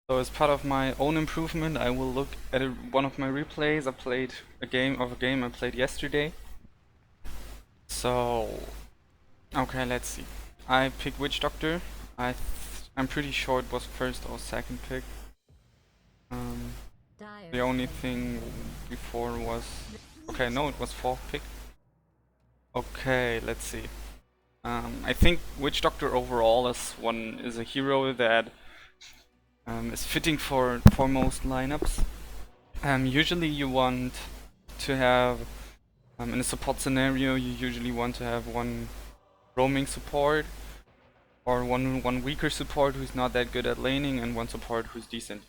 So as part of my own improvement, I will look at one of my replays. I played a game I played yesterday. So, okay, let's see. I picked Witch Doctor. I'm pretty sure it was first or second pick. The only thing before was... Okay, no, it was fourth pick. Okay, let's see. I think Witch Doctor overall is a hero that is fitting for most lineups. Usually you want to have, in a support scenario, you usually want to have one roaming support or one weaker support who's not that good at laning and one support who's decent.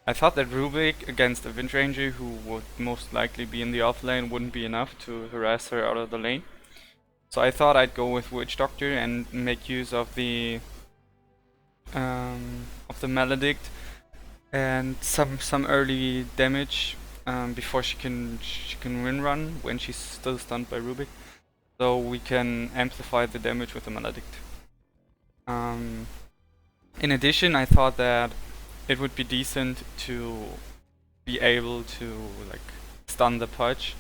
I thought that Rubik against a Wind Ranger who would most likely be in the off lane wouldn't be enough to harass her out of the lane. So I thought I'd go with Witch Doctor and make use of the Maledict and some early damage before she can win run when she's still stunned by Rubik. So we can amplify the damage with the Maledict. In addition, I thought that it would be decent to be able to like stun the Pudge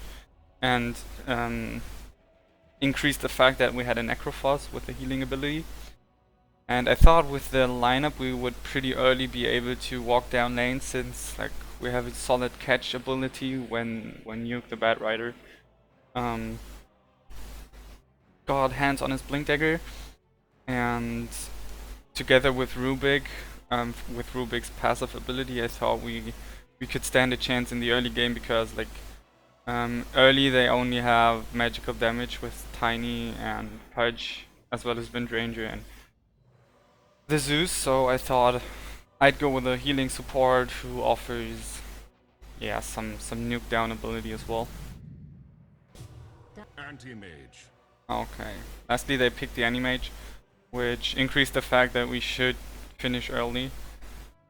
and increase the fact that we had a Necrophos with the healing ability. And I thought with the lineup we would pretty early be able to walk down lane, since like we have a solid catch ability when Nuke the Bad Rider got hands on his Blink Dagger, and together with Rubik, with Rubik's passive ability, I thought we could stand a chance in the early game, because like early they only have magical damage with Tiny and Pudge, as well as Wind Ranger and the Zeus, so I thought I'd go with a healing support who offers, yeah, some nuke down ability as well. Anti-mage. Okay. Lastly, they picked the Anti-Mage, which increased the fact that we should finish early.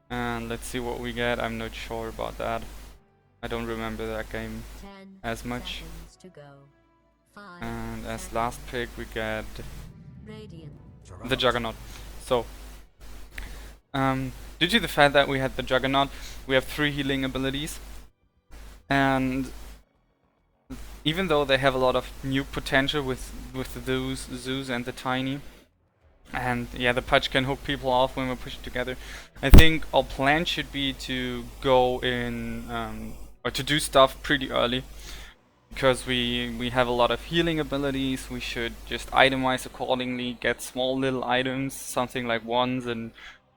And let's see what we get. I'm not sure about that. I don't remember that game as much. And as last pick, we get the Juggernaut. So, due to the fact that we had the Juggernaut, we have 3 healing abilities. And even though they have a lot of nuke potential with the Zeus and the Tiny, and yeah, the Pudge can hook people off when we're pushed together, I think our plan should be to go in, or to do stuff pretty early. Because we have a lot of healing abilities, we should just itemize accordingly, get small little items, something like wands and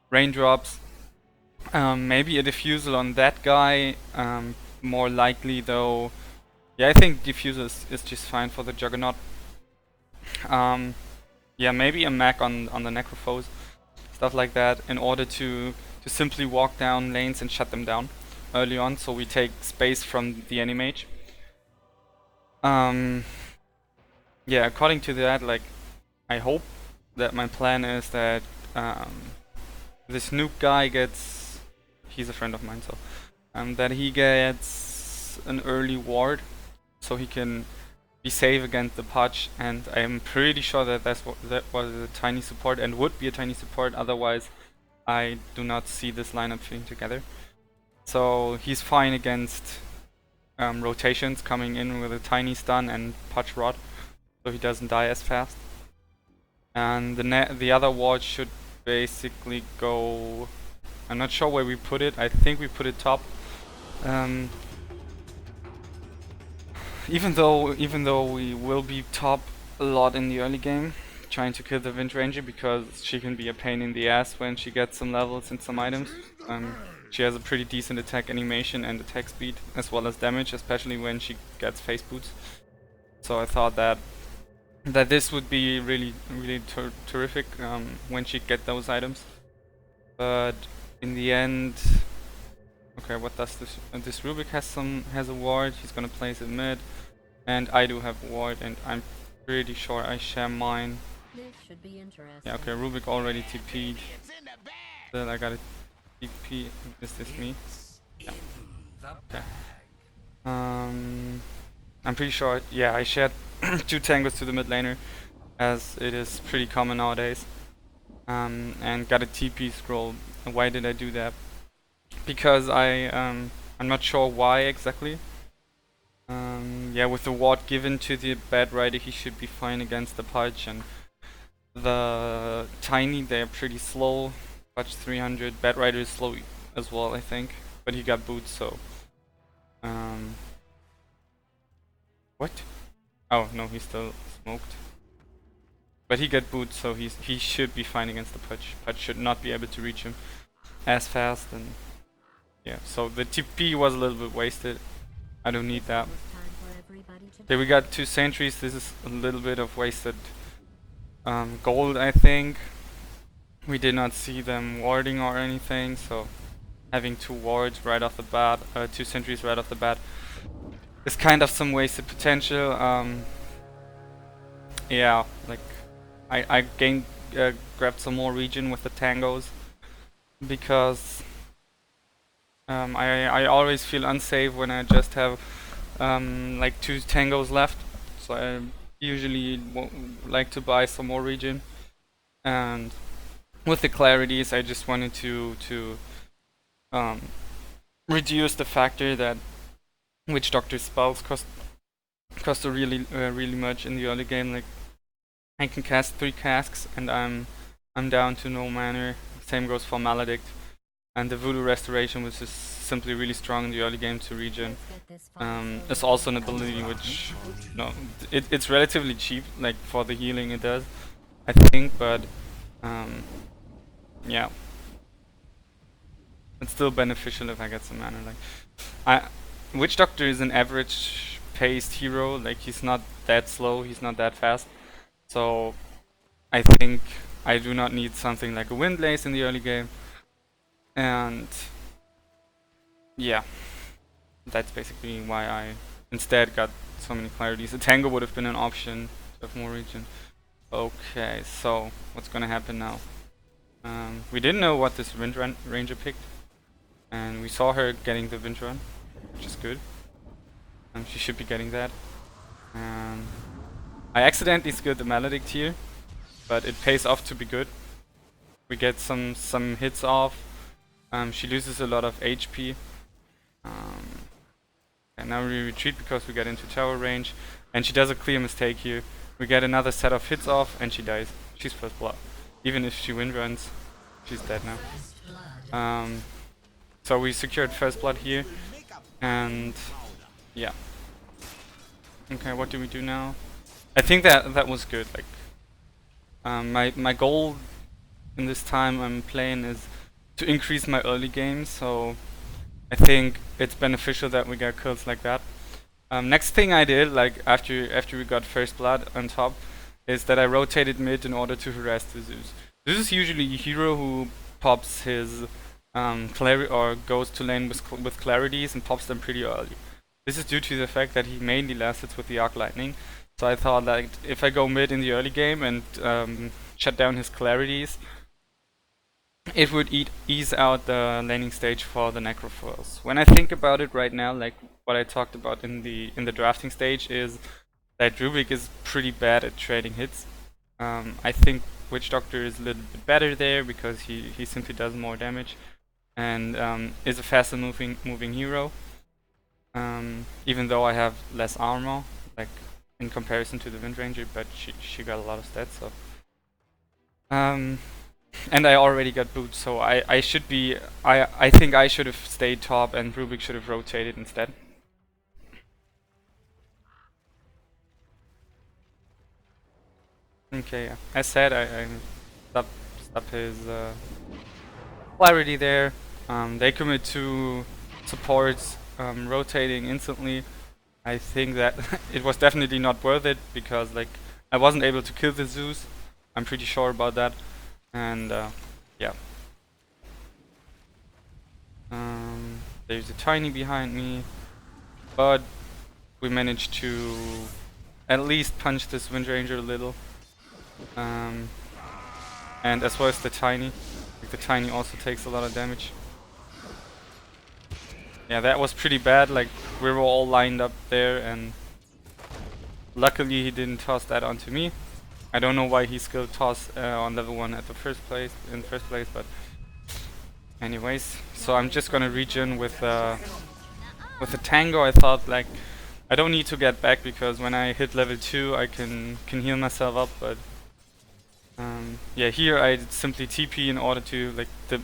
raindrops. Maybe a diffusal on that guy, more likely though. Yeah, I think diffusal is just fine for the Juggernaut. Yeah, maybe a mech on the Necrophos, stuff like that, in order to simply walk down lanes and shut them down early on, so we take space from the Anti-Mage. Yeah, according to that, like, I hope that my plan is that this nuke guy gets, he's a friend of mine, so that he gets an early ward, so he can be safe against the Pudge. And I am pretty sure that that was a Tiny support and would be a Tiny support. Otherwise, I do not see this lineup fitting together. So he's fine against rotations coming in with a Tiny stun and Pudge Rod, so he doesn't die as fast. And the other ward should basically go, I'm not sure where we put it, I think we put it top. Even though we will be top a lot in the early game, trying to kill the Wind Ranger, because she can be a pain in the ass when she gets some levels and some items. She has a pretty decent attack animation and attack speed, as well as damage, especially when she gets face boots. So I thought that this would be really terrific when she get those items. But in the end, okay, what does this? This Rubik has a ward. He's gonna place it mid, and I do have a ward, and I'm pretty sure I share mine. This should be interesting. Yeah, okay, Rubik already TP'd. Then I got a TP. Is this me? Yeah. Okay. I'm pretty sure. Yeah, I shared 2 tangos to the mid laner, as it is pretty common nowadays. And got a TP scroll. Why did I do that? because I'm not sure why exactly. Yeah, with the ward given to the bad rider, he should be fine against the Pudge, and the Tiny, they're pretty slow. Pudge 300, bad rider is slow as well, I think, but he got boots, so what? Oh no, he still smoked. But he got boots, so he should be fine against the Pudge. Pudge should not be able to reach him as fast, and yeah, so the TP was a little bit wasted. I don't need that. Okay, we got 2 sentries. This is a little bit of wasted gold, I think. We did not see them warding or anything, so having 2 wards right off the bat, 2 sentries right off the bat, is kind of some wasted potential. Yeah, like I grabbed some more regen with the tangos because I always feel unsafe when I just have like 2 tangos left, so I usually like to buy some more regen. And with the clarities, I just wanted to reduce the factor that witch doctor spells cost a really much in the early game. Like I can cast 3 casks and I'm down to no mana. Same goes for maledict. And the voodoo restoration, which is simply really strong in the early game to regen. It's also an ability which, no, it's relatively cheap, like for the healing it does, I think, but yeah, it's still beneficial if I get some mana. Like, Witch Doctor is an average paced hero. Like he's not that slow, he's not that fast, so I think I do not need something like a Windlace in the early game. And yeah, that's basically why I instead got so many clarities. A Tango would have been an option to have more regen. Okay, so what's gonna happen now? We didn't know what this Wind Ranger picked, and we saw her getting the Wind Run, which is good. She should be getting that. I accidentally skilled the Maledict here, but it pays off to be good. We get some hits off. She loses a lot of HP. And now we retreat because we get into tower range. And she does a clear mistake here. We get another set of hits off and she dies. She's first blood. Even if she wind runs, she's dead now. So we secured first blood here. And yeah. Okay, what do we do now? I think that was good. Like my goal in this time I'm playing is to increase my early game, so I think it's beneficial that we get kills like that. Next thing I did, like after we got first blood on top, is that I rotated mid in order to harass the Zeus. This is usually a hero who pops his or goes to lane with clarities and pops them pretty early. This is due to the fact that he mainly last hits with the arc lightning. So I thought that if I go mid in the early game and shut down his clarities, it would ease out the laning stage for the necrophiles. When I think about it right now, like what I talked about in the drafting stage, is that Rubik is pretty bad at trading hits. I think Witch Doctor is a little bit better there because he simply does more damage and is a faster moving hero. Even though I have less armor, like in comparison to the Wind Ranger, but she got a lot of stats. So and I already got boots, so I should be I think I should have stayed top and Rubik should have rotated instead. Okay, yeah. As said, I stopped his clarity there. They commit to supports rotating instantly. I think that it was definitely not worth it because like I wasn't able to kill the Zeus. I'm pretty sure about that. And yeah. There's a Tiny behind me, but we managed to at least punch this Wind Ranger a little. And as well as the Tiny. Like the Tiny also takes a lot of damage. Yeah, that was pretty bad. Like we were all lined up there, and luckily he didn't toss that onto me. I don't know why he skilled toss on level 1 at the first place, but Anyways, so I'm just gonna regen with the tango. I thought like I don't need to get back because when I hit level 2 I can heal myself up, but yeah, here I simply TP in order to like the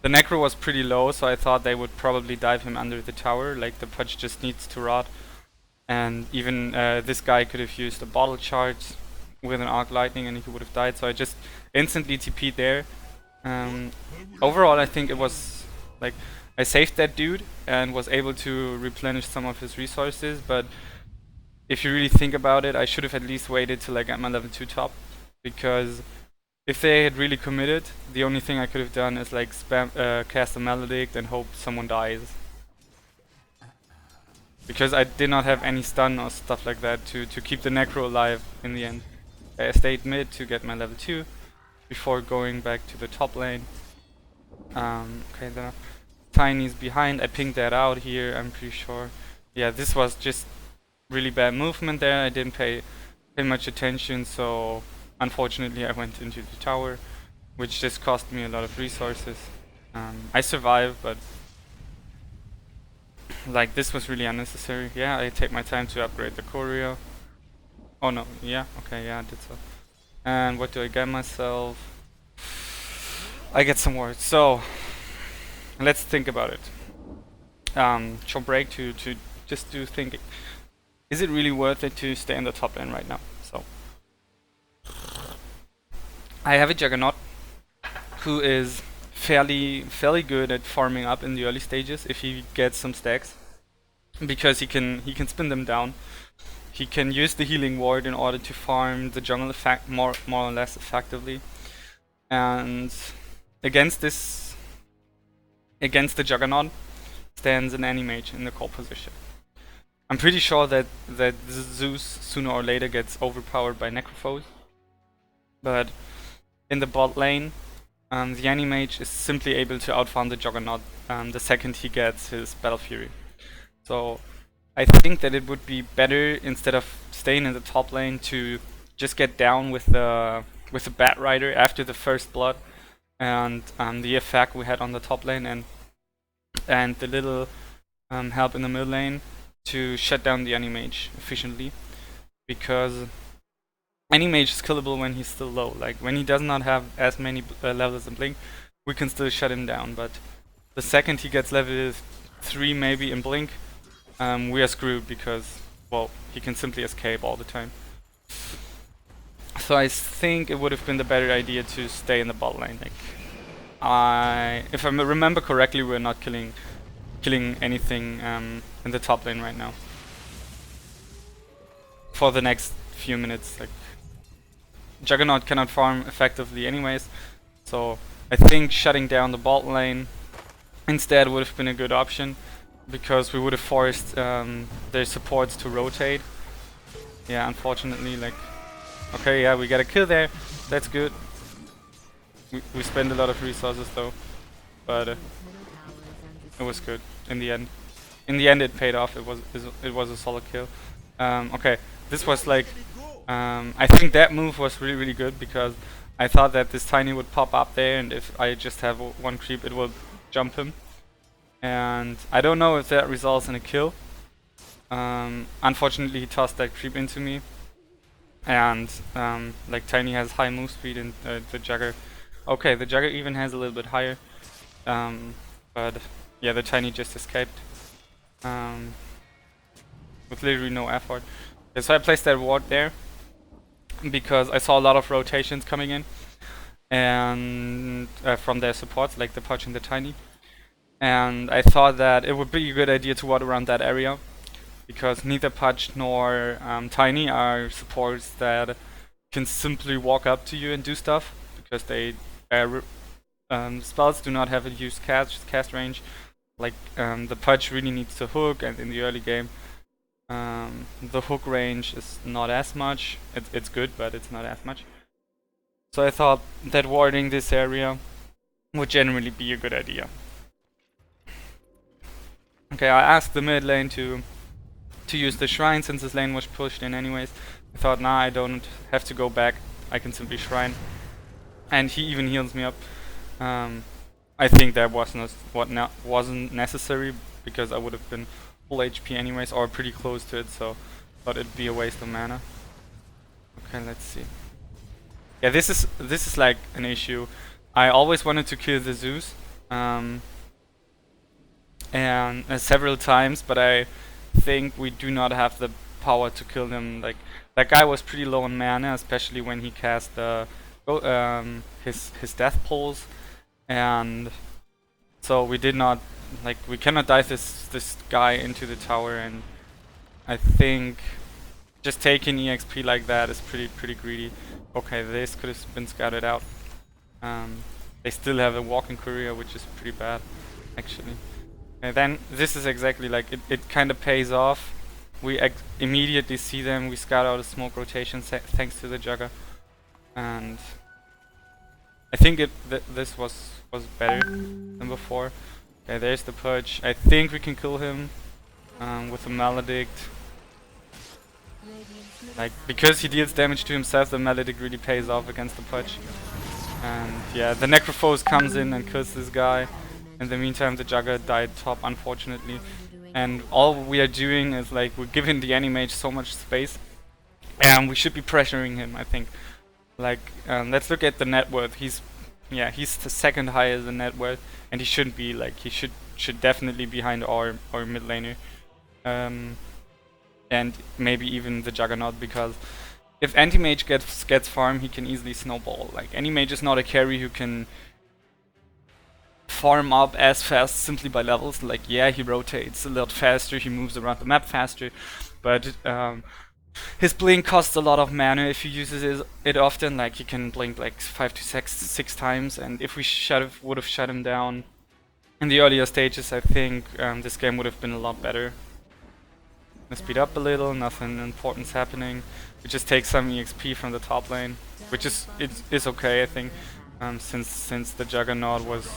necro was pretty low, so I thought they would probably dive him under the tower, like the Pudge just needs to rot. And even this guy could have used a bottle charge with an arc lightning and he would have died, so I just instantly TP'd there. Overall I think it was like I saved that dude and was able to replenish some of his resources, but if you really think about it, I should have at least waited till I got my level 2 top, because if they had really committed, the only thing I could have done is like spam cast a Maledict and hope someone dies. Because I did not have any stun or stuff like that to keep the Necro alive in the end. I stayed mid to get my level 2 before going back to the top lane. Okay, the Tiny's behind. I pinged that out here, I'm pretty sure. Yeah, this was just really bad movement there. I didn't pay much attention, so unfortunately I went into the tower, which just cost me a lot of resources. I survived, but like this was really unnecessary. Yeah, I take my time to upgrade the choreo. Oh no, yeah, okay, yeah, I did so. And what do I get myself? I get some words. So let's think about it. Short break to just do thinking. Is it really worth it to stay in the top lane right now? So I have a Juggernaut who is fairly good at farming up in the early stages if he gets some stacks, because he can spin them down. He can use the healing ward in order to farm the jungle more or less effectively. And against the Juggernaut stands an Animage in the core position. I'm pretty sure that Zeus sooner or later gets overpowered by Necrophos, but in the bot lane, the Animage is simply able to outfarm the Juggernaut the second he gets his Battle Fury. So I think that it would be better, instead of staying in the top lane, to just get down with the Bat Rider after the first blood and the effect we had on the top lane and the little help in the mid lane to shut down the Animage efficiently, because Animage is killable when he's still low. Like when he does not have as many levels in Blink, we can still shut him down, but the second he gets level 3 maybe in Blink, we are screwed, because, well, he can simply escape all the time. So I think it would have been the better idea to stay in the bot lane. Like, if I remember correctly, we're not killing anything in the top lane right now for the next few minutes. Like, Juggernaut cannot farm effectively anyways, so I think shutting down the bot lane instead would have been a good option, because we would have forced their supports to rotate. Yeah, unfortunately, like, okay, yeah, we got a kill there, that's good. We spent a lot of resources though, but it was good in the end. In the end, it paid off. It was a solid kill. Okay, this was like, I think that move was really good, because I thought that this Tiny would pop up there, and if I just have one creep, it will jump him. And I don't know if that results in a kill. Unfortunately, he tossed that creep into me, and like Tiny has high move speed, and the Jugger. Okay, the Jugger even has a little bit higher, but yeah, the Tiny just escaped with literally no effort. Okay, so I placed that ward there because I saw a lot of rotations coming in, and from their supports, like the Pudge and the Tiny. And I thought that it would be a good idea to ward around that area, because neither Pudge nor Tiny are supports that can simply walk up to you and do stuff, because they spells do not have a used cast range. Like the Pudge really needs to hook, and in the early game the hook range is not as much. It's good, but it's not as much. So I thought that warding this area would generally be a good idea. Okay, I asked the mid lane to use the shrine, since this lane was pushed in anyways. I thought, nah, I don't have to go back, I can simply shrine. And he even heals me up. I I think that wasn't necessary, because I would have been full HP anyways, or pretty close to it, so thought it'd be a waste of mana. Okay, let's see. Yeah, this is like an issue. I always wanted to kill the Zeus, and several times, but I think we do not have the power to kill him. Like, that guy was pretty low on mana, especially when he cast his death pulse, and so we did not, like, we cannot dive this guy into the tower, and I think just taking EXP like that is pretty greedy. Okay, this could have been scouted out. They still have a walking courier, which is pretty bad, actually. And then this is exactly like it kind of pays off. We immediately see them. We scout out a smoke rotation thanks to the jugger, and I think this was better than before. Okay, there's the purge. I think we can kill him with a maledict. Like, because he deals damage to himself, the maledict really pays off against the purge. And yeah, the necrophos comes in and kills this guy. In the meantime, the jugger died top, unfortunately. And all we are doing is, like, we're giving the Animage so much space, and we should be pressuring him, I think. Like, let's look at the net worth. He's the second highest in net worth, and he shouldn't be, like, he should definitely be behind our mid laner. And maybe even the Juggernaut, because if Anti-Mage gets farm, he can easily snowball. Like, Anti-Mage is not a carry who can farm up as fast simply by levels. Like, yeah, he rotates a lot faster, he moves around the map faster, but his blink costs a lot of mana if he uses it often. Like, he can blink like 5 to 6 times, and if we would have shut him down in the earlier stages, I think this game would have been a lot better. Let's speed up a little, nothing important's happening. We just take some EXP from the top lane, which is okay, I think, since the Juggernaut was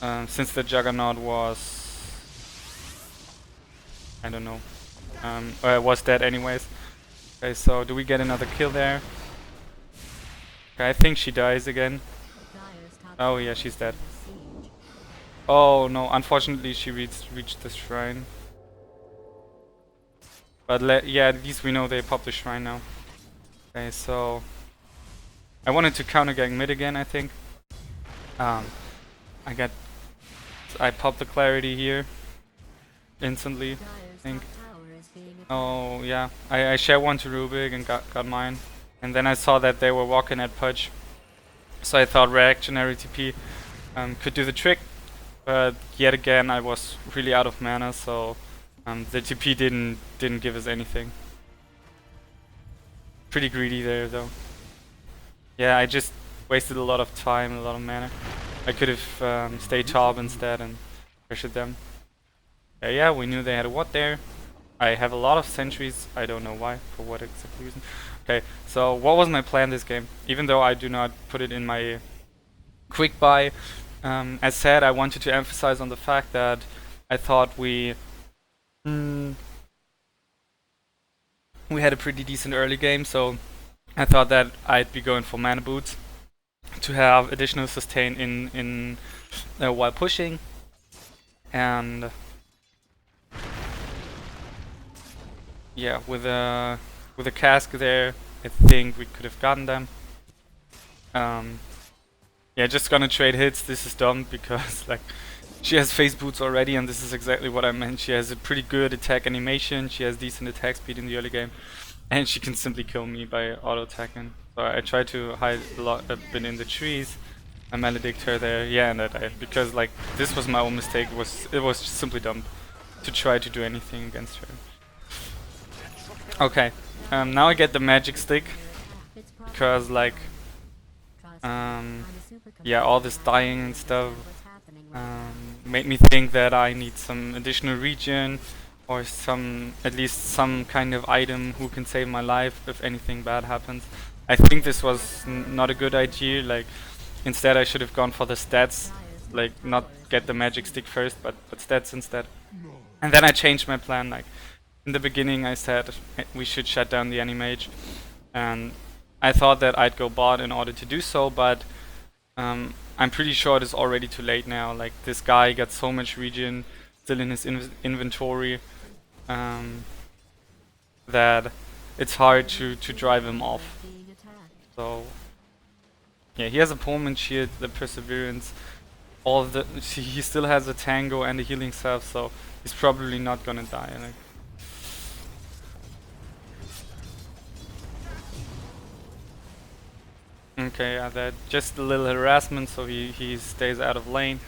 I don't know, was dead anyways. Okay, so do we get another kill there? Okay, I think she dies again. Oh yeah, she's dead. Oh no, unfortunately she reached the shrine. But yeah, at least we know they popped the shrine now. Okay, so I wanted to counter gang mid again, I think. I popped the clarity here instantly, I think. Oh yeah, I shared one to Rubik and got mine, and then I saw that they were walking at Pudge, so I thought reactionary TP could do the trick, but yet again I was really out of mana, so the TP didn't give us anything. Pretty greedy there though. Yeah, I just wasted a lot of time and a lot of mana. I could have stayed top instead and pressured them. Yeah, we knew they had a ward there. I have a lot of sentries. I don't know why, for what exact reason. Okay, so what was my plan this game? Even though I do not put it in my quick buy, as said, I wanted to emphasize on the fact that I thought we had a pretty decent early game, so I thought that I'd be going for mana boots to have additional sustain in while pushing, and yeah, with a cask there, I think we could have gotten them. Yeah, just gonna trade hits. This is dumb because, like, she has phase boots already, and this is exactly what I meant. She has a pretty good attack animation, she has decent attack speed in the early game, and she can simply kill me by auto attacking. So I tried to hide a bit in the trees. I maledict her there, yeah, and I died because, like, this was my own mistake. It was just simply dumb to try to do anything against her. Okay, now I get the magic stick because, like, yeah, all this dying and stuff made me think that I need some additional regen or at least some kind of item who can save my life if anything bad happens. I think this was not a good idea. Like, instead I should have gone for the stats, like, not get the magic stick first, but stats instead. And then I changed my plan. Like, in the beginning I said we should shut down the Animage, and I thought that I'd go bot in order to do so, but I'm pretty sure it is already too late now. Like, this guy got so much regen still in his inventory that it's hard to drive him off. So yeah, he has a Pullman shield, the Perseverance, all of the he still has a Tango and a healing self, so he's probably not gonna die. Like, okay, yeah, that just a little harassment, so he stays out of lane.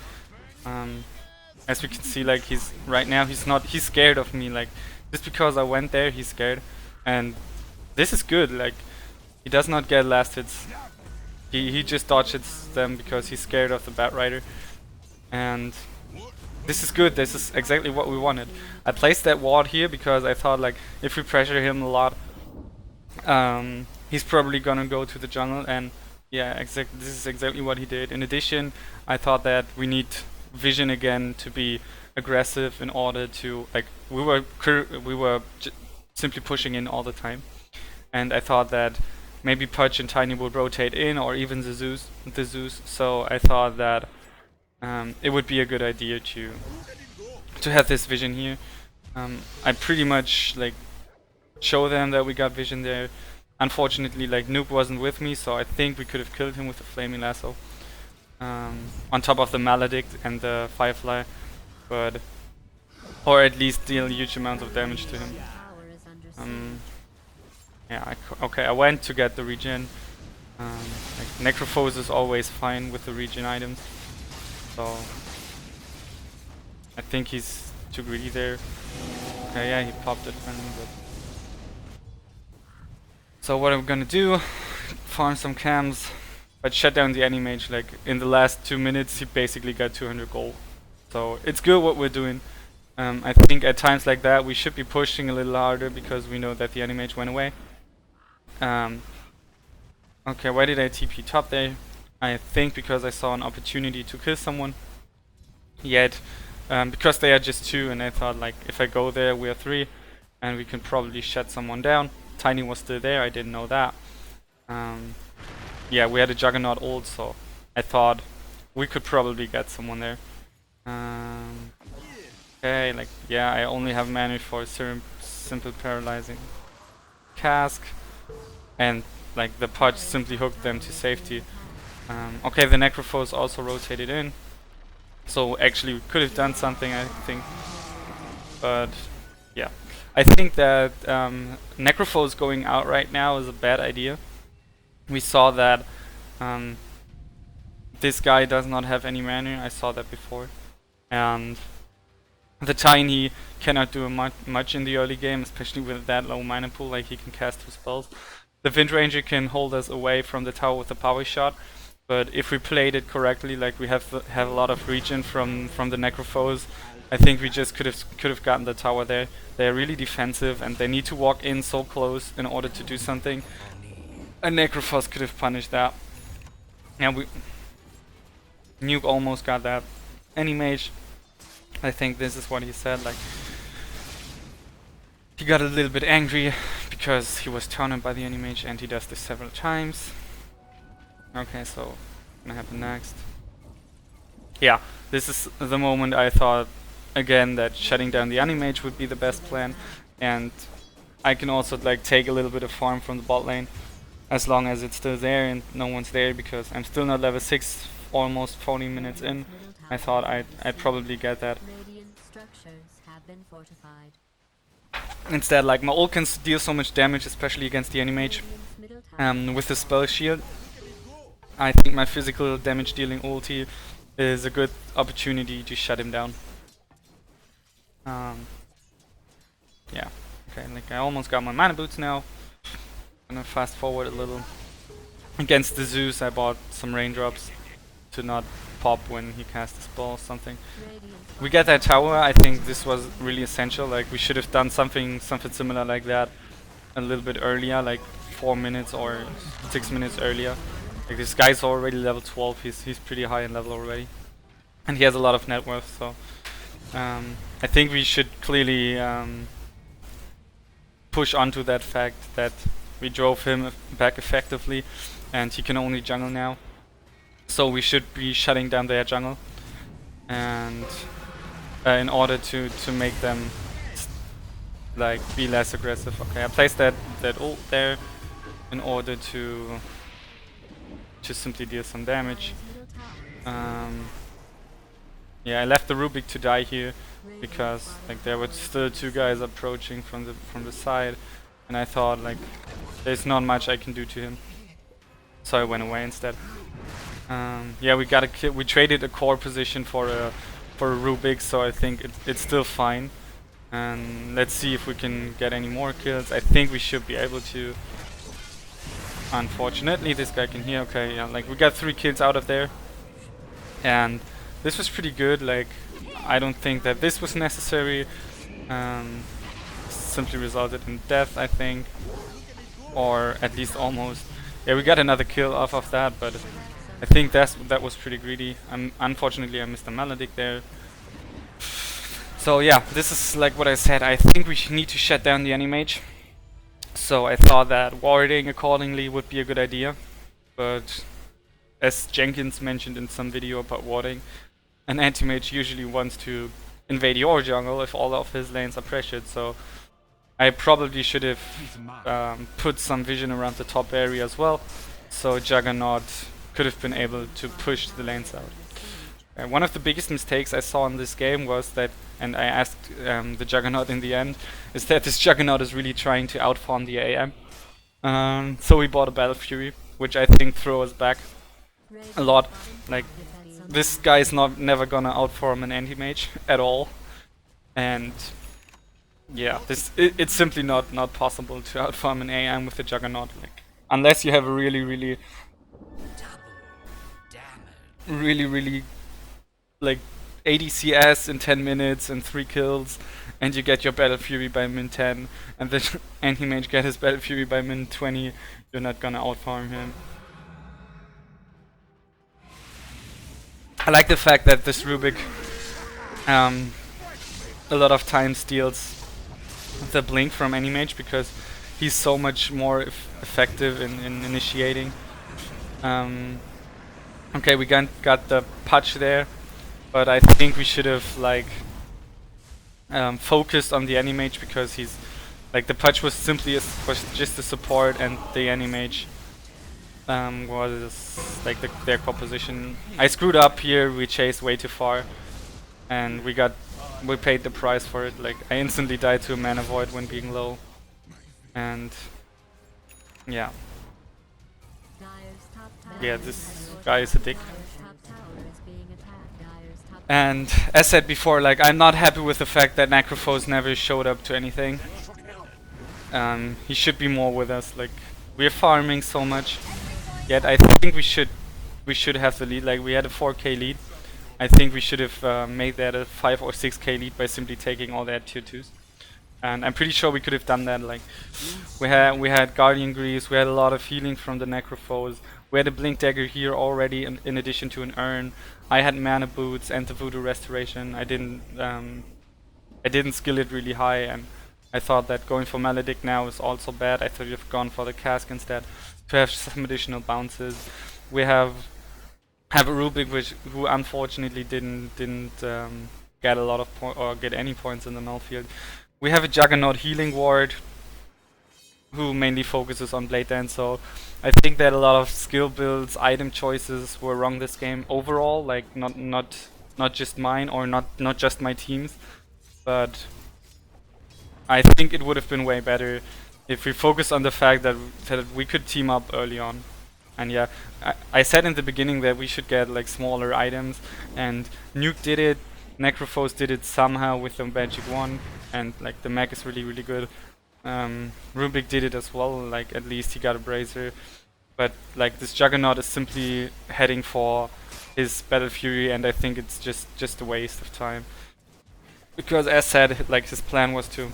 As we can see, like, he's right now he's scared of me. Like, just because I went there, he's scared, and this is good. Like, he does not get last hits. He just dodges them because he's scared of the Bat Rider, and this is good. This is exactly what we wanted. I placed that ward here because I thought, like, if we pressure him a lot, he's probably gonna go to the jungle, and yeah, this is exactly what he did. In addition, I thought that we need vision again to be aggressive in order to, like, we were simply pushing in all the time, and I thought that maybe Pudge and Tiny would rotate in, or even the Zeus. So I thought that it would be a good idea to have this vision here. I pretty much, like, show them that we got vision there. Unfortunately, like, Nuke wasn't with me, so I think we could have killed him with the Flaming Lasso on top of the Maledict and the Firefly, but or at least deal huge amounts of damage to him. Yeah, okay, I went to get the regen. Like, Necrophos is always fine with the regen items, so I think he's too greedy there. Okay, yeah, he popped it finally, but so what I'm gonna do, farm some cams, but shut down the Animage. Like, in the last 2 minutes he basically got 200 gold. So it's good what we're doing. I think at times like that we should be pushing a little harder because we know that the Animage went away. Okay, why did I TP top there? I think because I saw an opportunity to kill someone. Yet, because they are just 2, and I thought, like, if I go there we are 3 and we can probably shut someone down. Tiny was still there, I didn't know that. Yeah, we had a Juggernaut ult, so I thought we could probably get someone there. Okay, like, yeah, I only have mana for a simple paralyzing cask, and, like, the Pudge simply hooked them to safety. Okay, the Necrophos also rotated in, so actually we could have done something, I think, but yeah. I think that Necrophos going out right now is a bad idea. We saw that this guy does not have any mana, I saw that before, and the Tiny cannot do much in the early game, especially with that low mana pool. Like, he can cast 2 spells. The Wind Ranger can hold us away from the tower with a power shot, but if we played it correctly, like, we have a lot of regen from the Necrophos, I think we just could have gotten the tower there. They're really defensive and they need to walk in so close in order to do something. A Necrophos could have punished that. And Nuke almost got that. Animage, I think this is what he said, like, he got a little bit angry because he was taunted by the Animage, and he does this several times. Okay, so what's gonna happen next? Yeah, this is the moment I thought again that shutting down the Animage would be the best plan, and I can also, like, take a little bit of farm from the bot lane as long as it's still there and no one's there, because I'm still not level 6, almost 40 minutes in. I thought I'd probably get that. Instead, like, my ult can deal so much damage, especially against the Animage. With the spell shield, I think my physical damage dealing ulti is a good opportunity to shut him down. Yeah, okay, like, I almost got my mana boots now. Gonna fast forward a little. Against the Zeus I bought some raindrops to not pop when he cast a spell or something. We get that tower. I think this was really essential. Like, we should have done something similar like that a little bit earlier, like 4 minutes or 6 minutes earlier. Like, this guy's already level 12. He's pretty high in level already, and he has a lot of net worth. So I think we should clearly push onto that fact that we drove him back effectively, and he can only jungle now. so we should be shutting down their jungle, and in order to make them like be less aggressive. Okay, I placed that ult there in order to simply deal some damage. Yeah, I left the Rubik to die here because like there were still two guys approaching from the side, and I thought like there's not much I can do to him, so I went away instead. Yeah, we got a kill. We traded a core position for a Rubik, so I think it's still fine. And let's see if we can get any more kills. I think we should be able to. Unfortunately, this guy can heal. Okay, yeah, like we got 3 kills out of there, and this was pretty good. Like, I don't think that this was necessary. Simply resulted in death, I think, or at least almost. Yeah, we got another kill off of that, but I think that was pretty greedy. Unfortunately, I missed a Maledict there. So yeah, this is like what I said. I think we need to shut down the Animage. So I thought that warding accordingly would be a good idea, but as Jenkins mentioned in some video about warding, an anti-mage usually wants to invade your jungle if all of his lanes are pressured, so I probably should have put some vision around the top area as well, so Juggernaut could have been able to push the lanes out. One of the biggest mistakes I saw in this game was that, and I asked the Juggernaut in the end, is that this Juggernaut is really trying to outfarm the AM. So we bought a Battle Fury, which I think threw us back a lot. Like, this guy is never gonna outfarm an anti-mage at all, and yeah, it's simply not possible to outfarm an AM with the Juggernaut, like, unless you have a really like 80 CS in 10 minutes and 3 kills, and you get your Battle Fury by min 10, and then anti-mage get his Battle Fury by min 20, you're not gonna outfarm him. I like the fact that this Rubik a lot of times steals the blink from anti-mage because he's so much more effective in initiating. Okay, we got the patch there, but I think we should have like focused on the Animage because he's like the patch was simply was just a support, and the Animage was like their core position. I screwed up here. We chased way too far, and we paid the price for it. Like, I instantly died to a mana void when being low, and yeah, this guy is a dick. And as said before, like, I'm not happy with the fact that Necrophos never showed up to anything. He should be more with us. Like, we're farming so much, yet I think we should have the lead. Like, we had a 4k lead. I think we should have made that a 5 or 6k lead by simply taking all their tier 2s. And I'm pretty sure we could have done that. Like, we had Guardian Greaves, we had a lot of healing from the Necrophos. We had a Blink Dagger here already in addition to an Urn. I had Mana Boots and the Voodoo Restoration. I didn't skill it really high, and I thought that going for Maledict now is also bad. I thought you'd have gone for the Cask instead to have some additional bounces. We have a Rubik who unfortunately didn't get a lot of or get any points in the null field. We have a Juggernaut healing ward who mainly focuses on Blade Dance, so I think that a lot of skill builds, item choices were wrong this game overall, like not just mine or not just my team's, but I think it would have been way better if we focus on the fact that we could team up early on. And yeah, I said in the beginning that we should get like smaller items, and Nuke did it, Necrophos did it somehow with the Magic 1, and like the mech is really good. Rubik did it as well, like at least he got a Bracer, but like this Juggernaut is simply heading for his Battle Fury, and I think it's just a waste of time. Because as said, like his plan was to,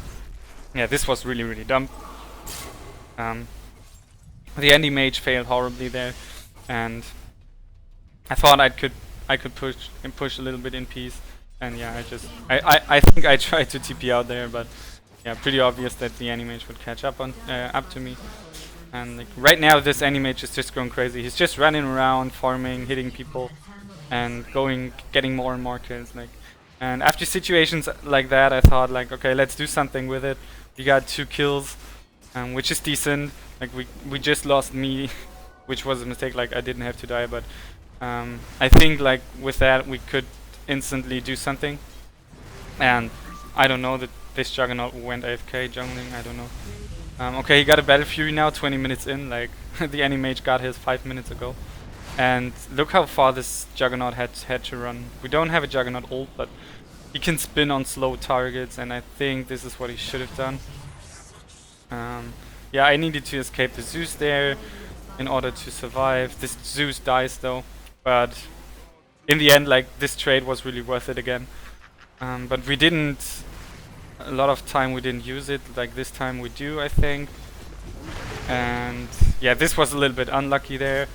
yeah, this was really dumb. The Anti-Mage failed horribly there, and I thought I could push a little bit in peace, and yeah, I think I tried to TP out there, but yeah, pretty obvious that the Anti-Mage would catch up to me. And like right now this Animage is just going crazy. He's just running around, farming, hitting people, and getting more and more kills. Like, and after situations like that, I thought like, okay, let's do something with it. We got 2 kills, which is decent. Like we just lost me, which was a mistake. Like I didn't have to die, but I think like with that we could instantly do something. And I don't know that this Juggernaut went AFK jungling. I don't know. Okay, he got a Battle Fury now, 20 minutes in. Like the Animage got his 5 minutes ago. And look how far this Juggernaut had to run. We don't have a Juggernaut ult, but he can spin on slow targets, and I think this is what he should have done. Yeah, I needed to escape the Zeus there in order to survive. This Zeus dies though, but in the end, like this trade was really worth it again. But we didn't. A lot of time we didn't use it. Like this time we do, I think. And yeah, this was a little bit unlucky there.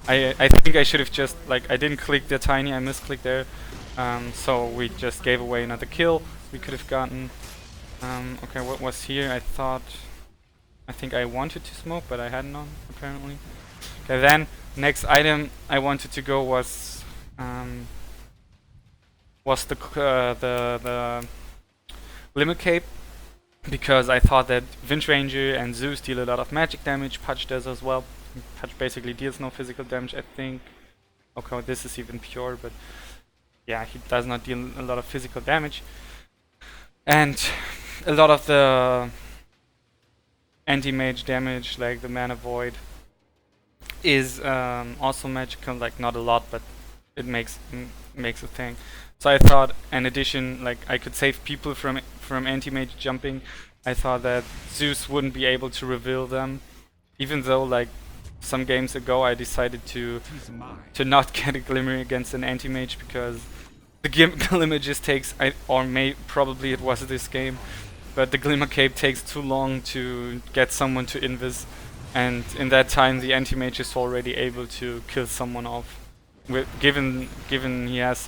I think I should have just like I didn't click the tiny. I misclicked there. So we just gave away another kill we could have gotten. Okay, what was here? I think I wanted to smoke, but I had none apparently. Okay, then next item I wanted to go was the Limit Cape, because I thought that Wind Ranger and Zeus deal a lot of magic damage. Pudge does as well. Pudge basically deals no physical damage, I think. Okay, well, this is even pure, but yeah, he does not deal a lot of physical damage. And a lot of the anti-mage damage, like the Mana Void, is also magical. Like not a lot, but it makes a thing. So I thought, in addition, like I could save people from anti-mage jumping. I thought that Zeus wouldn't be able to reveal them, even though like some games ago I decided to not get a Glimmer against an anti-mage because the Glimmer just takes, probably it was this game, but the Glimmer Cape takes too long to get someone to invis, and in that time the anti-mage is already able to kill someone off. Given he has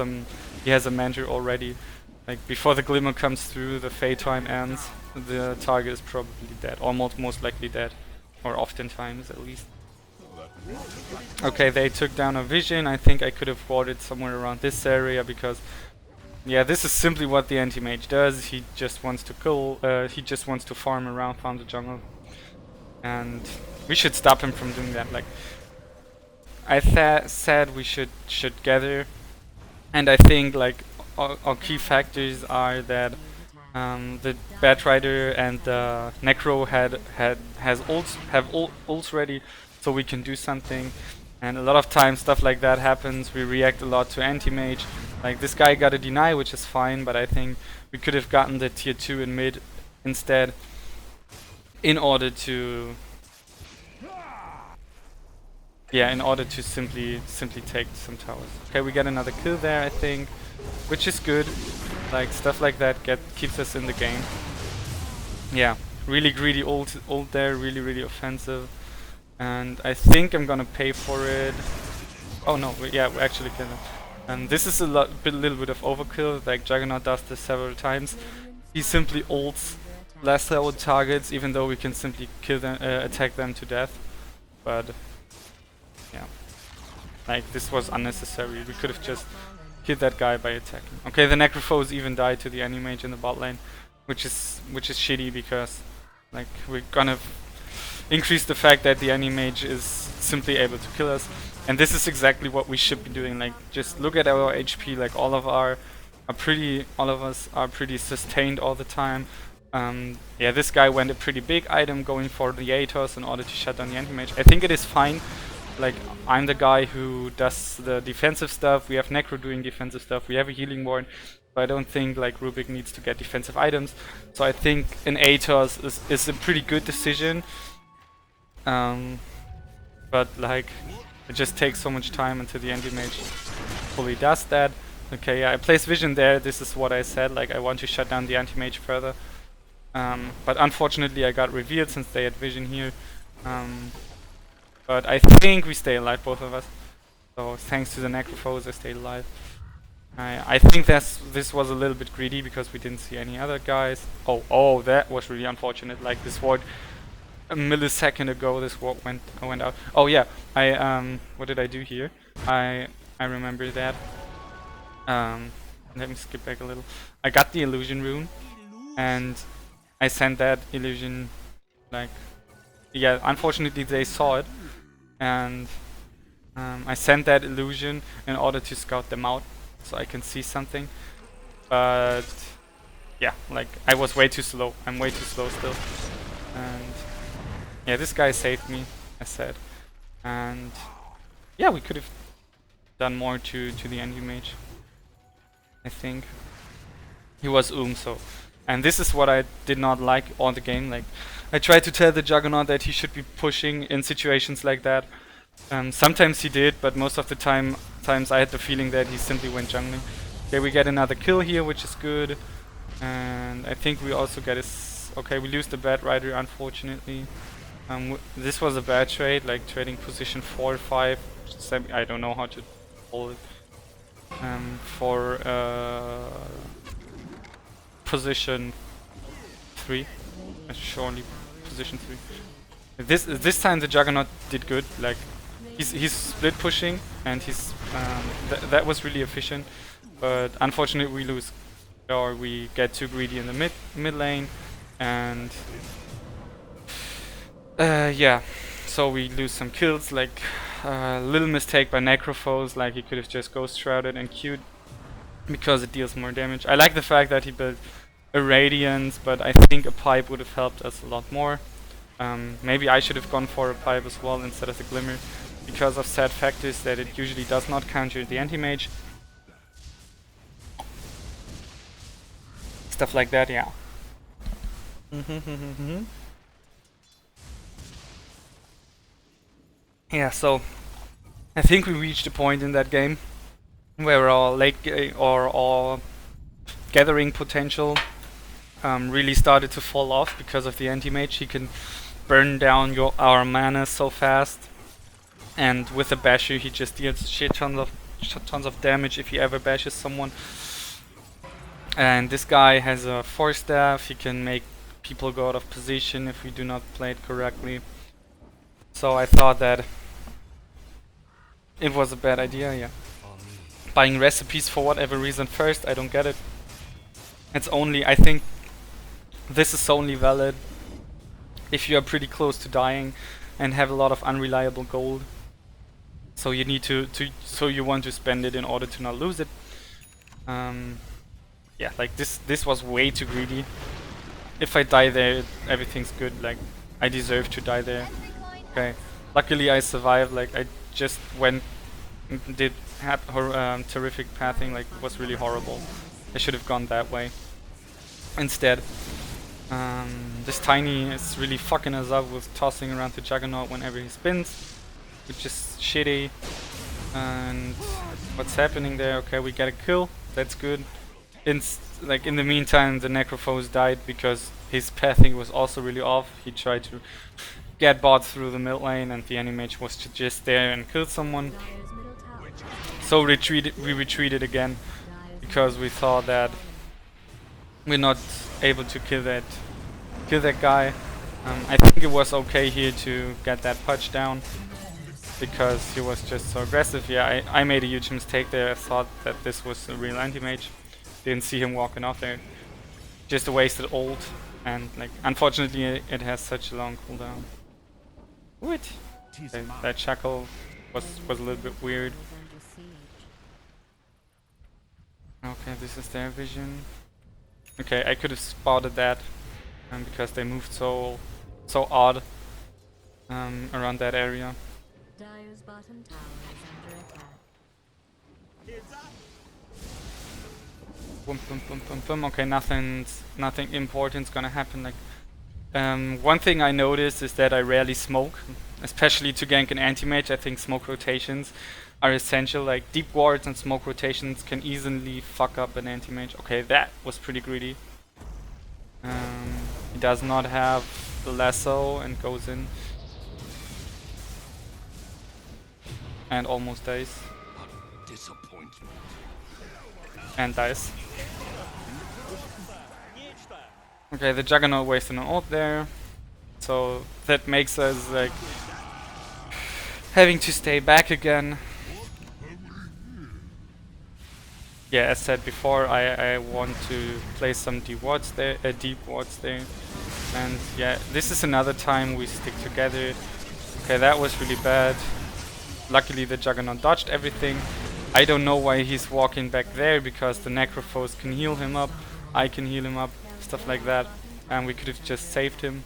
a mentor already. Like before the Glimmer comes through, the Fade time ends, the target is probably dead, or most likely dead, or oftentimes at least. Okay, they took down a Vision. I think I could have warded somewhere around this area because, yeah, this is simply what the anti-mage does. He just wants to kill. He just wants to farm the jungle, and we should stop him from doing that. Like I said, we should gather, and I think like our key factors are that the Batrider and the Necro have ults ready, so we can do something. And a lot of times stuff like that happens. We react a lot to anti-mage. Like this guy got a deny, which is fine, but I think we could have gotten the tier 2 in mid instead, in order to simply take some towers. Okay, we get another kill there, I think, which is good. Like stuff like that keeps us in the game. Yeah, really greedy ult there, really offensive. And I think I'm gonna pay for it. Oh no, yeah, we actually can. And this is a little bit of overkill. Like Juggernaut does this several times. He simply ults less level targets, even though we can simply kill them, attack them to death. But yeah, like this was unnecessary. We could have just killed that guy by attacking. Okay, the Necrophos even died to the Animage in the bot lane, which is shitty because like we're gonna increase the fact that the Animage is simply able to kill us, and this is exactly what we should be doing. Like just look at our HP. Like all of us are pretty sustained all the time. Yeah, this guy went a pretty big item going for the Atos in order to shut down the Anti-Mage. I think it is fine. Like, I'm the guy who does the defensive stuff. We have Necro doing defensive stuff. We have a healing ward. So I don't think like Rubik needs to get defensive items. So I think an Atos is a pretty good decision. But like, it just takes so much time until the Anti-Mage fully does that. Okay, yeah, I placed Vision there. This is what I said. Like, I want to shut down the Anti-Mage further. But unfortunately I got revealed since they had Vision here. But I think we stay alive, both of us. So thanks to the Necrophos, I stayed alive. I think this was a little bit greedy because we didn't see any other guys. Oh, that was really unfortunate. Like this ward a millisecond ago this walk went out. Oh yeah, what did I do here? I remember that. Let me skip back a little. I got the illusion rune, and I sent that illusion, like, yeah, unfortunately they saw it, and I sent that illusion in order to scout them out, so I can see something. But yeah, like, I was way too slow. I'm way too slow still. And yeah, this guy saved me, I said. And yeah, we could have done more to the enemy mage, I think. He was so. And this is what I did not like on the game. Like, I tried to tell the Juggernaut that he should be pushing in situations like that. Sometimes he did, but most of the times I had the feeling that he simply went jungling. Okay, we get another kill here, which is good. And I think we also get his... Okay, we lose the Bad Rider, unfortunately. This was a bad trade, like trading position 4 or 5. I don't know how to call it. For position 3. Surely position 3. This time the Juggernaut did good. Like, he's split pushing, and that was really efficient. But unfortunately we lose, or we get too greedy in the mid lane, and yeah, so we lose some kills. Like, little mistake by Necrophos, like he could have just Ghost Shrouded and Q'd because it deals more damage. I like the fact that he built a Radiance, but I think a Pipe would have helped us a lot more. Maybe I should have gone for a Pipe as well instead of the Glimmer, because of sad factors that it usually does not counter the anti-mage. Stuff like that, yeah. Yeah, so I think we reached a point in that game where our late or our gathering potential really started to fall off because of the anti-mage. He can burn down our mana so fast, and with a basher he just deals tons of damage if he ever bashes someone. And this guy has a Force Staff. He can make people go out of position if we do not play it correctly. So I thought that it was a bad idea, yeah. Buying recipes for whatever reason first, I don't get it. It's only, I think this is only valid if you are pretty close to dying and have a lot of unreliable gold. So you need so you want to spend it in order to not lose it. Yeah, like this was way too greedy. If I die there, everything's good. Like, I deserve to die there. Okay, luckily I survived. Like, I just went and did terrific pathing. Like, it was really horrible. I should have gone that way instead. This Tiny is really fucking us up with tossing around the Juggernaut whenever he spins, which is shitty. And what's happening there? Okay, we get a kill. That's good. Like, in the meantime, the Necrophos died because his pathing was also really off. He tried to get bot through the mid lane, and the anti-mage was just there and killed someone. So we retreated again because we thought that we're not able to kill that guy. I think it was okay here to get that Pudge down because he was just so aggressive. Yeah, I made a huge mistake there. I thought that this was a real anti-mage. Didn't see him walking off there. Just a wasted ult, and like, unfortunately it has such a long cooldown. What? That shackle was a little bit weird. Okay, this is their vision. Okay, I could have spotted that, because they moved so odd around that area. Dire's bottom tower is under attack. Boom, boom, boom, boom, boom. Okay, nothing important's gonna happen. Like, one thing I noticed is that I rarely smoke, especially to gank an anti-mage. I think smoke rotations are essential. Like, deep wards and smoke rotations can easily fuck up an anti-mage. Okay, that was pretty greedy. He does not have the lasso and goes in and almost dies. And dies. Okay, the Juggernaut wasted an ult there. So that makes us like having to stay back again. Yeah, as said before, I want to play some deep wards there, and yeah, this is another time we stick together. Okay, that was really bad. Luckily the Juggernaut dodged everything. I don't know why he's walking back there, because the Necrophos can heal him up, I can heal him up, stuff like that, and we could have just saved him.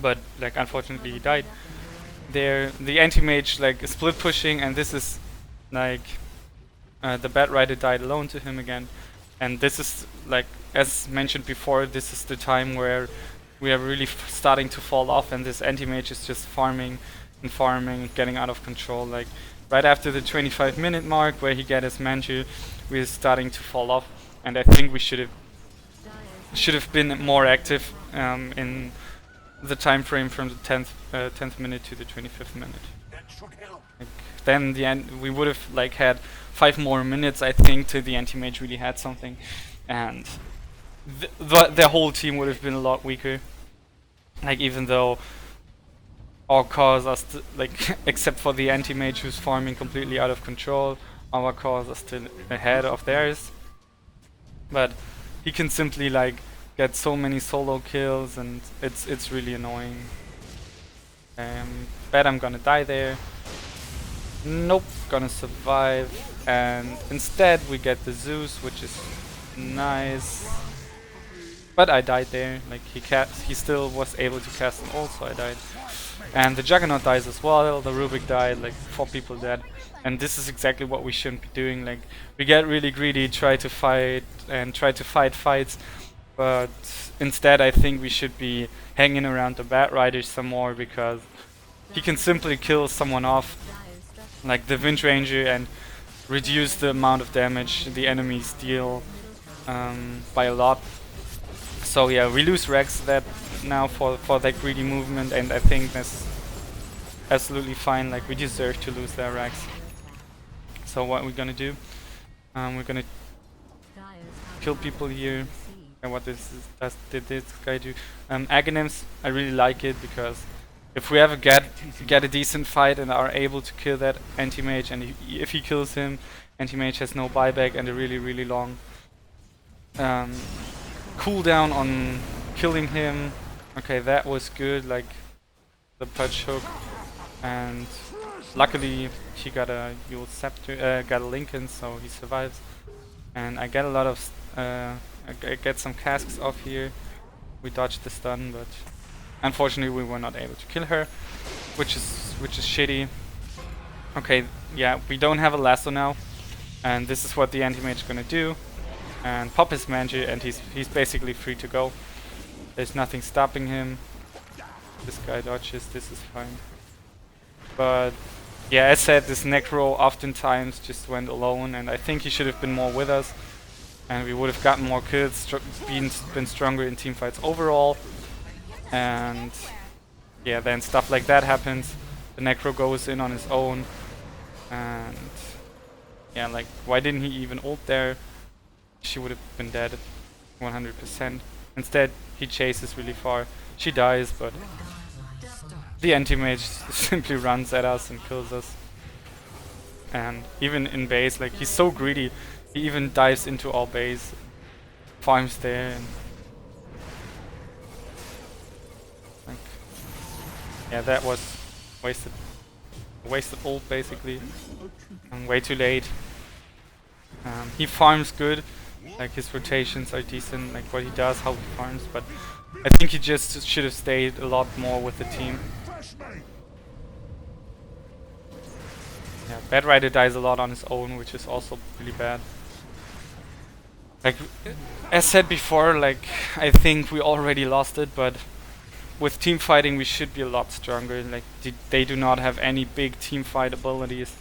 But like unfortunately he died. There, the anti-mage like is split pushing, and this is like the Bat Rider died alone to him again. And this is like, as mentioned before, this is the time where we are really starting to fall off, and this anti-mage is just farming and farming, getting out of control. Like right after the 25-minute mark where he get his mantle, we're starting to fall off, and I think we should have been more active in the time frame from the 10th minute to the 25th minute. Like, then the end, we would have like had 5 more minutes, I think, till the anti-mage really had something, and the whole team would have been a lot weaker. Like even though our cores are like except for the anti-mage who's farming completely out of control, our cores are still ahead of theirs. But he can simply like get so many solo kills, and it's really annoying. Bet I'm gonna die there. Nope, gonna survive, and instead we get the Zeus, which is nice. But I died there. Like he still was able to cast an ult, so I died. And the Juggernaut dies as well. The Rubik died. Like 4 people dead. And this is exactly what we shouldn't be doing. Like we get really greedy, try to fight fights, but instead I think we should be hanging around the Bat Rider some more, because he can simply kill someone off, like the Wind Ranger, and reduce the amount of damage the enemies deal by a lot. So yeah, we lose Rex that now for that greedy movement, and I think that's absolutely fine. Like we deserve to lose their Rex. So what we're gonna do? We're gonna kill people here. And what did this guy do? Aghanims, I really like it, because if we ever get a decent fight and are able to kill that anti-mage, and if he kills him, anti-mage has no buyback and a really long cooldown on killing him. Okay, that was good, like the punch hook, and luckily he got a Yule Scepter, got a Lincoln, so he survives. And I get a lot of I get some casks off here. We dodged the stun, but unfortunately we were not able to kill her, which is shitty. Okay, yeah, we don't have a lasso now, and this is what the anti-mage is gonna do, and pop his mantle, and he's basically free to go. There's nothing stopping him. This guy dodges, this is fine. But yeah, as said, this Necro oftentimes just went alone, and I think he should have been more with us, and we would have gotten more kills, been stronger in team fights overall. And yeah, then stuff like that happens. The Necro goes in on his own, and yeah, like why didn't he even ult there? She would have been dead 100%. Instead, he chases really far. She dies, but the anti-mage simply runs at us and kills us. And even in base, like he's so greedy, he even dives into our base, farms there, and like, yeah, that was wasted ult basically, and way too late. He farms good, like his rotations are decent, like what he does, how he farms, but I think he just should have stayed a lot more with the team. Yeah, Bat Rider dies a lot on his own, which is also really bad. Like, as said before, like, I think we already lost it, but with team fighting we should be a lot stronger. Like, they do not have any big team fight abilities.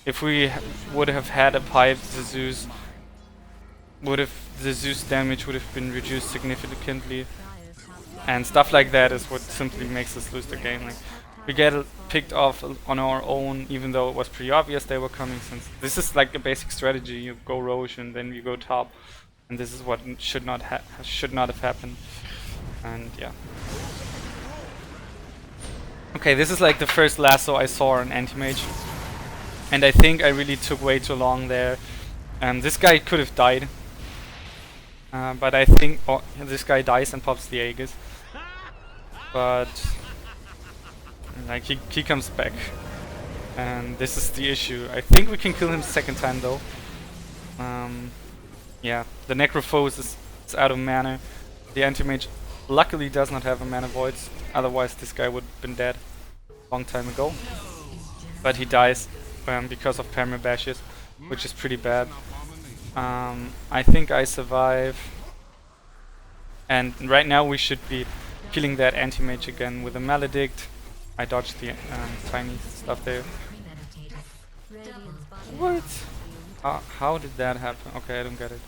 If we would have had a pipe, the Zeus damage would have been reduced significantly, and stuff like that is what simply makes us lose the game. Like, we get picked off on our own, even though it was pretty obvious they were coming, since this is like a basic strategy. You go Roche and then you go top, and this is what should not have happened. And yeah. Okay, this is like the first lasso I saw on anti-mage. And I think I really took way too long there. This guy could have died. But I think this guy dies and pops the Aegis. But like he comes back. And this is the issue. I think we can kill him second time though. Yeah, the Necrophos is out of mana. The anti-mage luckily does not have a mana voids. Otherwise this guy would have been dead long time ago. But he dies because of perma bashes, which is pretty bad. I think I survive. And right now we should be killing that anti-mage again with a maledict. I dodged the tiny stuff there. What? How did that happen? Okay, I don't get it.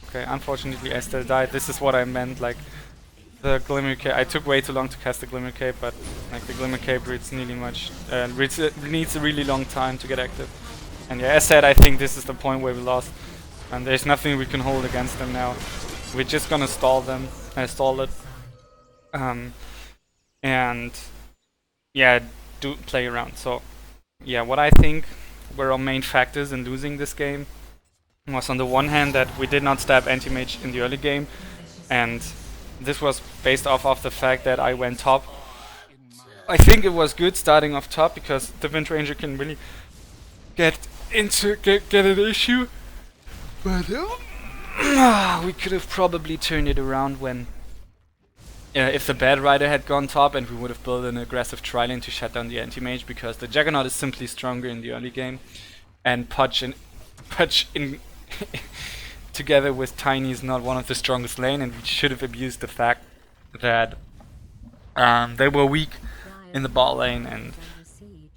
Okay, unfortunately I still died. This is what I meant, like the Glimmer Cape. I took way too long to cast the Glimmer Cape, but like the Glimmer Cape needs a really long time to get active. And yeah, as said, I think this is the point where we lost. And there's nothing we can hold against them now. We're just gonna stall them. Stall it. And yeah, do play around. So yeah, what I think were our main factors in losing this game was on the one hand that we did not stab anti-mage in the early game, and this was based off of the fact that I went top. I think it was good starting off top because the Wind Ranger can really get an issue, but we could have probably turned it around when if the Bad Rider had gone top, and we would have built an aggressive tri-lane to shut down the anti-mage, because the Juggernaut is simply stronger in the early game, and Pudge in together with Tiny is not one of the strongest lane, and we should have abused the fact that they were weak in the bot lane,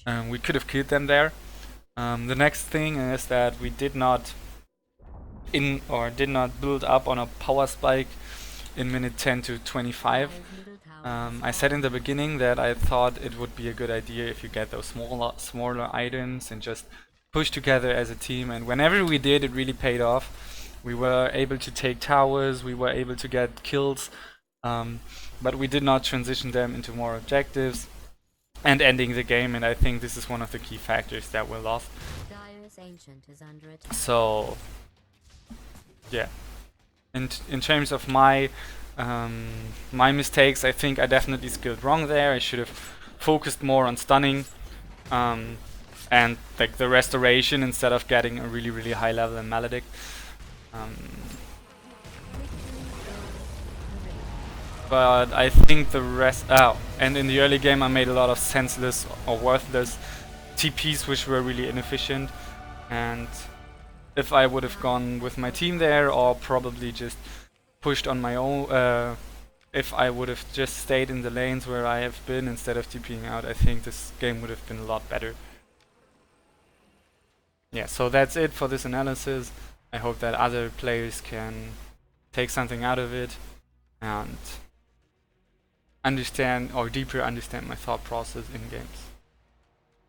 and we could have killed them there. The next thing is that we did not build up on a power spike in minute 10 to 25. I said in the beginning that I thought it would be a good idea if you get those smaller items and just push together as a team, and whenever we did, it really paid off. We were able to take towers, we were able to get kills, but we did not transition them into more objectives and ending the game, and I think this is one of the key factors that we lost. So yeah. And in terms of my mistakes, I think I definitely skilled wrong there. I should have focused more on stunning and like the restoration instead of getting a really high level in Maledict. But I think the rest... and in the early game I made a lot of senseless or worthless TPs which were really inefficient, and if I would have gone with my team there, or probably just pushed on my own, if I would have just stayed in the lanes where I have been instead of TPing out, I think this game would have been a lot better. Yeah, so that's it for this analysis. I hope that other players can take something out of it and understand or deeper understand my thought process in games.